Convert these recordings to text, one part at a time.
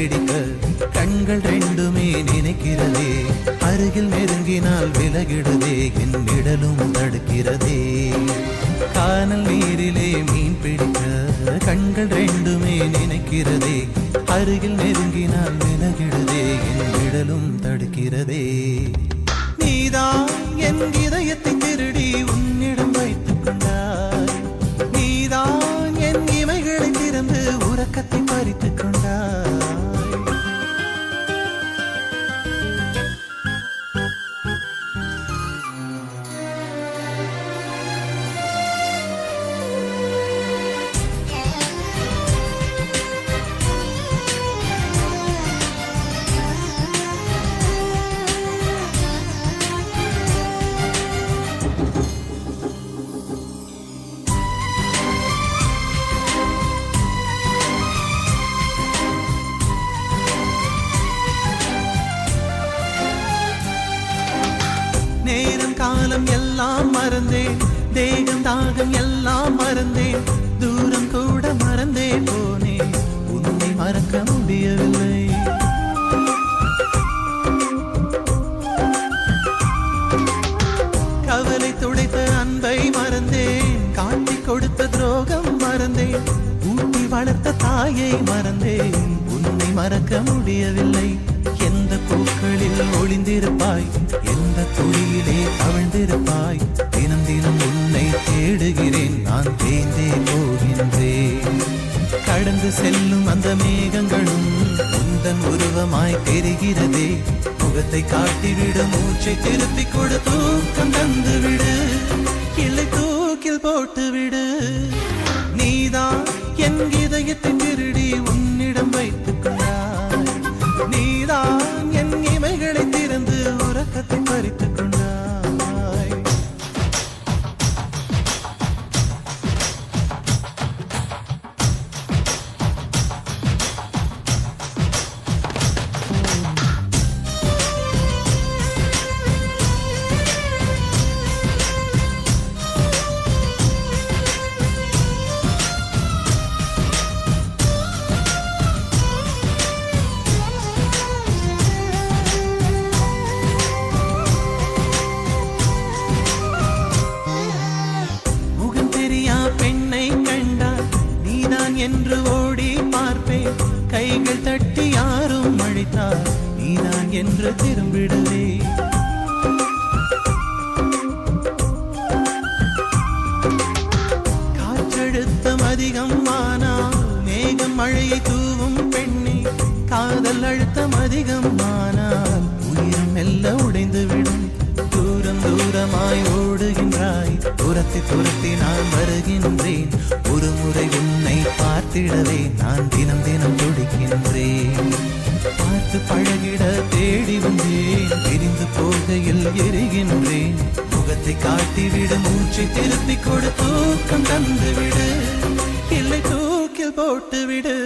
பிடிக்க கண்கள் ரெண்டுமே நினைக்கிறதே, அருகில் நெருங்கினால் விலகிடுதே, என் நிழலும் தடுக்கிறதே. கானல் நீரிலே மீன் பிடிக்க கண்கள் ரெண்டுமே நினைக்கிறதே, அருகில் நெருங்கினால் விலகிடுதே, என் நிழலும் தடுக்கிறதே. நீதான் என் இதயத்தை திருடி உன்னிடம் வைத்துக் கொண்டாய், நீதான் என் இமைகளை திறந்து உறக்கத்தை பறித்துக் கொண்டாய். நேரம் காலம் எல்லாம் மறந்தேன், தேகம் தாகம் எல்லாம் மறந்தேன், தூரம் கூட மறந்தே போனேன், உன்னை மறக்க முடியவில்லை. கவலை துடைத்த அன்பை மறந்தேன், காட்டிக் கொடுத்த துரோகம் மறந்தேன், ஊட்டி வளர்த்த தாயை மறந்தேன், உன்னை மறக்க முடியவில்லை. எந்த பூக்களில் ஒளிந்திருப்பாய், எந்த துளியிலே தவழ்ந்திருப்பாய், தினம் தினம் உன்னை தேடுகிறேன், நான் தேய்ந்தே போகின்றேன். கடந்து செல்லும் அந்த மேகங்களும் உந்தன் உருவமாய் தெரிகிறதே, முகத்தை காட்டிவிடு, மூச்சை திருப்பிக் கொடு, தூக்கம் தந்துவிடு, கிளை தூக்கில் போட்டுவிடு. நீதான் என் இதயத்தை திருடி உன்னிடம் வைத்துக் கொண்டாய், நீதான் என் இமைகளை திறந்து உறக்கத்தை பறித்துக் கொண்டாய். பெண்ணை கண்டால் நீதான் என்று ஓடி பார்ப்பேன், கைகள் தட்டி யாரும் அழைத்தால் நீதான் என்று திரும்பிடுவே. காற்றழுத்தம் அதிகம் ஆனால் மேகம் மழையை தூவும் பெண்ணே, காதல் அழுத்தம் அதிகம் ஆனால் உயிரம் மெல்ல உடைந்துவிடும். தூரம் தூரமாய் ஓடுகின்றாய், துரத்தி துரத்தி நான் வருகின்றேன், ஒரு முறை உன்னை பார்த்திடவே நான் தினம் தினம் துடிக்கின்றேன். பார்த்து பழகிட தேடி வந்தேன், பிரிந்து போகையில் எரிகின்றேன், முகத்தை காட்டிவிடு, மூச்சை திருப்பிக் கொடு, தூக்கம் தந்துவிடு, இல்லை தூக்கில் போட்டுவிடு.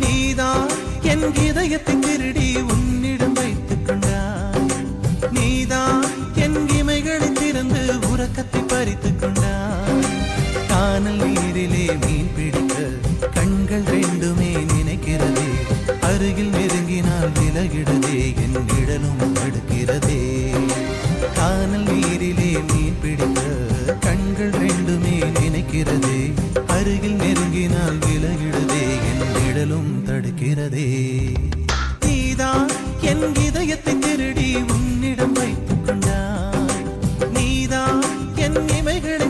நீதான் என் இதயத்தை திருடி உன்னிடம் வைத்துக் கொண்டாய், நீதான் என் இமைகளை திறந்து உறக்கத்தை பறித்துக் கொண்டாய். கானல் நீரிலே மீன் பிடிக்க கண்கள் ரெண்டுமே நினைக்கிறதே, அருகில் நெருங்கினால் விலகிடுதே, என் நிழலும் தடுக்கிறதே. கானல் நீரிலே மீன் பிடிக்க கண்கள் ரெண்டுமே நினைக்கிறதே, அருகில் நெருங்கினால் விலகிடுதே, என் நிழலும் தடுக்கிறதே. நீதான் என் இதயத்தை திருடி உன்னிடம் வைத்துக் கொண்டாய், நீதான் என் இமைகளை